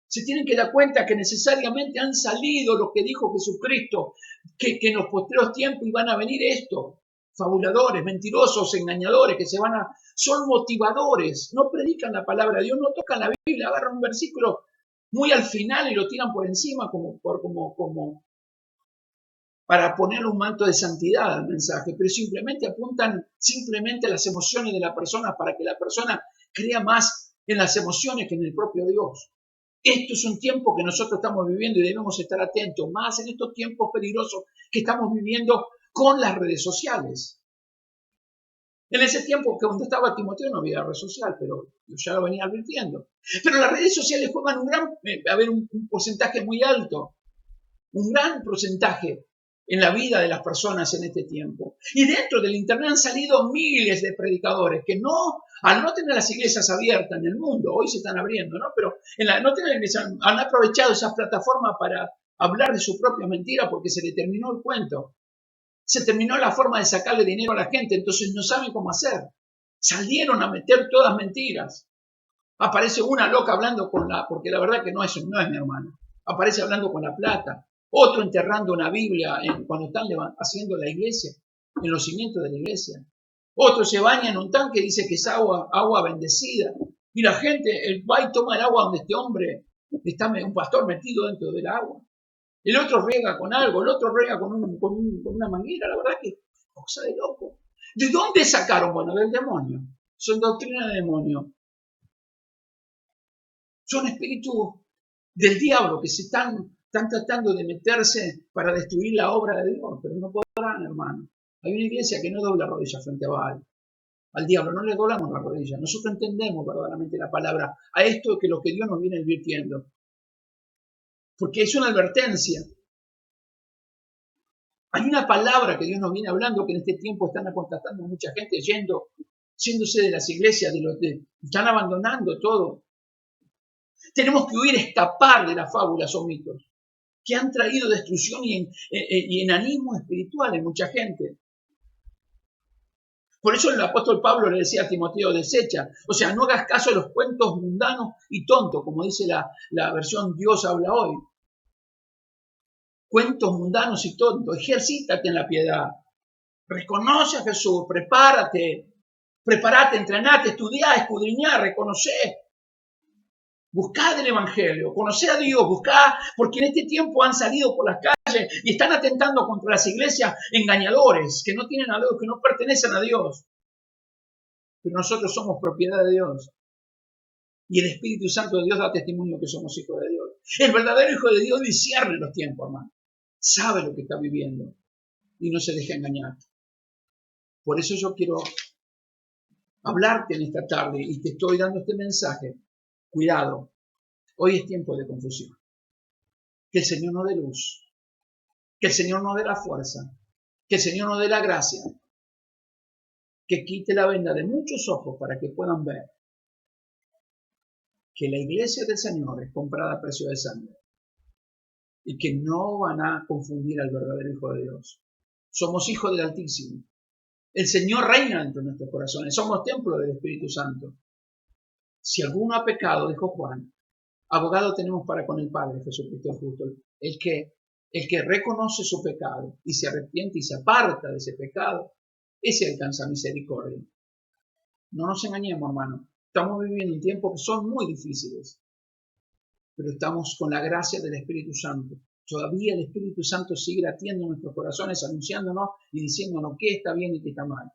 se tienen que dar cuenta que necesariamente han salido lo que dijo Jesucristo, que en los postreros tiempos iban a venir esto: fabuladores, mentirosos, engañadores, que son motivadores, no predican la palabra de Dios, no tocan la Biblia, agarran un versículo muy al final y lo tiran por encima como para ponerle un manto de santidad al mensaje, pero simplemente apuntan simplemente a las emociones de la persona para que la persona crea más en las emociones que en el propio Dios. Esto es un tiempo que nosotros estamos viviendo y debemos estar atentos, más en estos tiempos peligrosos que estamos viviendo con las redes sociales. En ese tiempo que donde estaba Timoteo no había red social, pero yo ya lo venía advirtiendo. Pero las redes sociales juegan un porcentaje muy alto, un gran porcentaje en la vida de las personas en este tiempo. Y dentro del Internet han salido miles de predicadores que al no tener las iglesias abiertas en el mundo, hoy se están abriendo, ¿no? Pero no tener la iglesia, han aprovechado esas plataformas para hablar de su propia mentira porque se le terminó el cuento. Se terminó la forma de sacarle dinero a la gente, entonces no saben cómo hacer. Salieron a meter todas mentiras. Aparece una loca hablando porque la verdad que no es mi hermana. Aparece hablando con la plata. Otro enterrando una Biblia cuando están haciendo la iglesia, en los cimientos de la iglesia. Otro se baña en un tanque y dice que es agua bendecida. Y la gente va y toma el agua donde este hombre está, un pastor metido dentro del agua. El otro riega con algo, el otro riega con una manguera. La verdad que cosa de loco. ¿De dónde sacaron? Bueno, del demonio. Son doctrinas de demonio. Son espíritus del diablo que están tratando de meterse para destruir la obra de Dios, pero no podrán, hermano. Hay una iglesia que no dobla rodillas frente a Baal. Al diablo no le doblamos la rodilla. Nosotros entendemos verdaderamente la palabra. A esto que lo que Dios nos viene advirtiendo. Porque es una advertencia. Hay una palabra que Dios nos viene hablando que en este tiempo están contactando mucha gente yéndose de las iglesias, están abandonando todo. Tenemos que huir, escapar de las fábulas o mitos que han traído destrucción y enanismo espiritual en mucha gente. Por eso el apóstol Pablo le decía a Timoteo: desecha, o sea, no hagas caso a los cuentos mundanos y tontos, como dice la versión Dios habla hoy. Cuentos mundanos y tontos, ejercítate en la piedad, reconoce a Jesús, prepárate, entrenate, estudiá, escudriñá, reconocé. Buscad el Evangelio, conoced a Dios, buscad, porque en este tiempo han salido por las calles y están atentando contra las iglesias engañadores, que no tienen a Dios, que no pertenecen a Dios. Pero nosotros somos propiedad de Dios. Y el Espíritu Santo de Dios da testimonio que somos hijos de Dios. El verdadero hijo de Dios discierne los tiempos, hermano. Sabe lo que está viviendo y no se deja engañar. Por eso yo quiero hablarte en esta tarde y te estoy dando este mensaje. Cuidado, hoy es tiempo de confusión. Que el Señor nos dé luz, que el Señor nos dé la fuerza, que el Señor nos dé la gracia, que quite la venda de muchos ojos para que puedan ver que la iglesia del Señor es comprada a precio de sangre y que no van a confundir al verdadero Hijo de Dios. Somos hijos del Altísimo. El Señor reina dentro de nuestros corazones. Somos templo del Espíritu Santo. Si alguno ha pecado, dijo Juan, abogado tenemos para con el Padre, Jesucristo justo. El que reconoce su pecado y se arrepiente y se aparta de ese pecado, ese alcanza misericordia. No nos engañemos, hermano. Estamos viviendo un tiempo que son muy difíciles, pero estamos con la gracia del Espíritu Santo. Todavía el Espíritu Santo sigue latiendo en nuestros corazones, anunciándonos y diciéndonos qué está bien y qué está mal.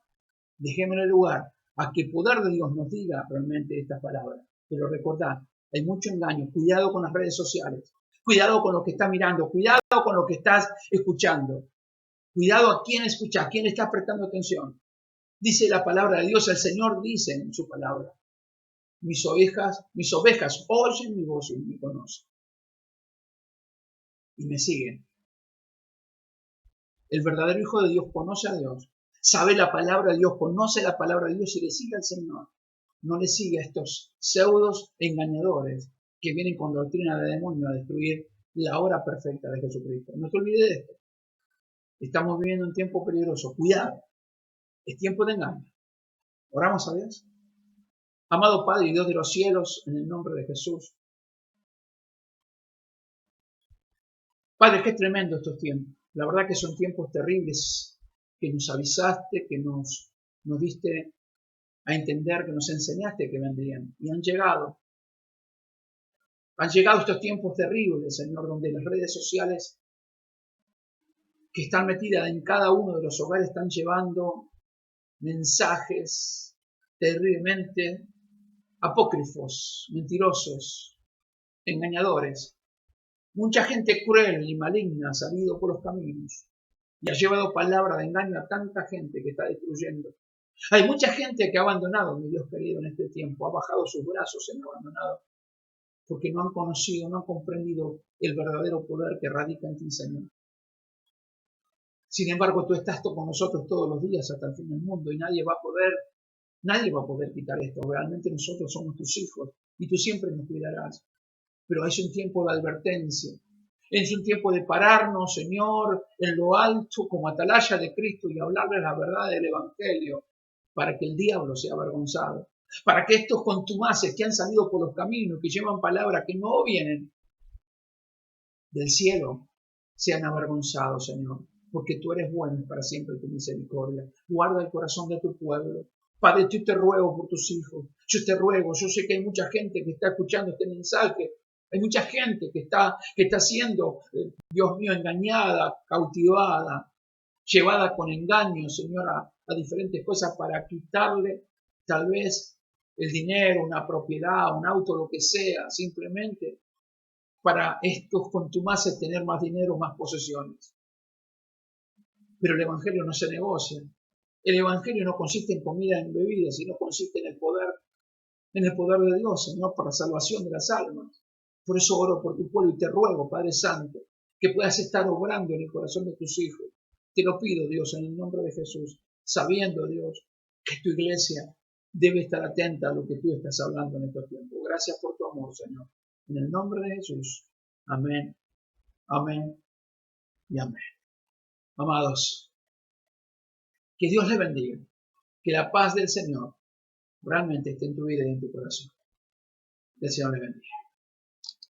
Dejémosle lugar a que el poder de Dios nos diga realmente estas palabras. Pero recordad, hay mucho engaño. Cuidado con las redes sociales. Cuidado con lo que estás mirando. Cuidado con lo que estás escuchando. Cuidado a quién escuchas, a quién le estás prestando atención. Dice la palabra de Dios, el Señor dice en su palabra: mis ovejas oyen mi voz y me conocen. Y me siguen. El verdadero Hijo de Dios conoce a Dios, sabe la palabra de Dios, conoce la palabra de Dios y le sigue al Señor. No le siga a estos pseudos engañadores que vienen con doctrina de demonio a destruir la hora perfecta de Jesucristo. No te olvides de esto. Estamos viviendo un tiempo peligroso. Cuidado. Es tiempo de engaño. Oramos a Dios. Amado Padre y Dios de los cielos, en el nombre de Jesús. Padre, qué tremendo estos tiempos. La verdad que son tiempos terribles que nos avisaste, que nos diste a entender, que nos enseñaste que vendrían. Y han llegado. Han llegado estos tiempos terribles, Señor, donde las redes sociales que están metidas en cada uno de los hogares están llevando mensajes terriblemente apócrifos, mentirosos, engañadores. Mucha gente cruel y maligna ha salido por los caminos y ha llevado palabra de engaño a tanta gente que está destruyendo. Hay mucha gente que ha abandonado, mi Dios querido, en este tiempo, ha bajado sus brazos en abandonado, porque no han conocido, no han comprendido el verdadero poder que radica en ti, Señor. Sin embargo, tú estás con nosotros todos los días hasta el fin del mundo y nadie va a poder quitar esto. Realmente nosotros somos tus hijos y tú siempre nos cuidarás. Pero es un tiempo de advertencia. Es un tiempo de pararnos, Señor, en lo alto como atalaya de Cristo y hablarles la verdad del Evangelio para que el diablo sea avergonzado. Para que estos contumaces que han salido por los caminos, que llevan palabras que no vienen del cielo, sean avergonzados, Señor. Porque tú eres bueno para siempre tu misericordia. Guarda el corazón de tu pueblo. Padre, yo te ruego por tus hijos. Yo te ruego, yo sé que hay mucha gente que está escuchando este mensaje. Hay mucha gente que está siendo, Dios mío, engañada, cautivada, llevada con engaño, Señor, a diferentes cosas para quitarle tal vez el dinero, una propiedad, un auto, lo que sea, simplemente para estos contumaces tener más dinero, más posesiones. Pero el Evangelio no se negocia. El Evangelio no consiste en comida, en bebida, sino consiste en el poder de Dios, Señor, para la salvación de las almas. Por eso oro por tu pueblo y te ruego, Padre Santo, que puedas estar obrando en el corazón de tus hijos. Te lo pido, Dios, en el nombre de Jesús, sabiendo, Dios, que tu iglesia debe estar atenta a lo que tú estás hablando en estos tiempos. Gracias por tu amor, Señor. En el nombre de Jesús. Amén, amén y amén. Amados, que Dios les bendiga. Que la paz del Señor realmente esté en tu vida y en tu corazón. Que el Señor les bendiga.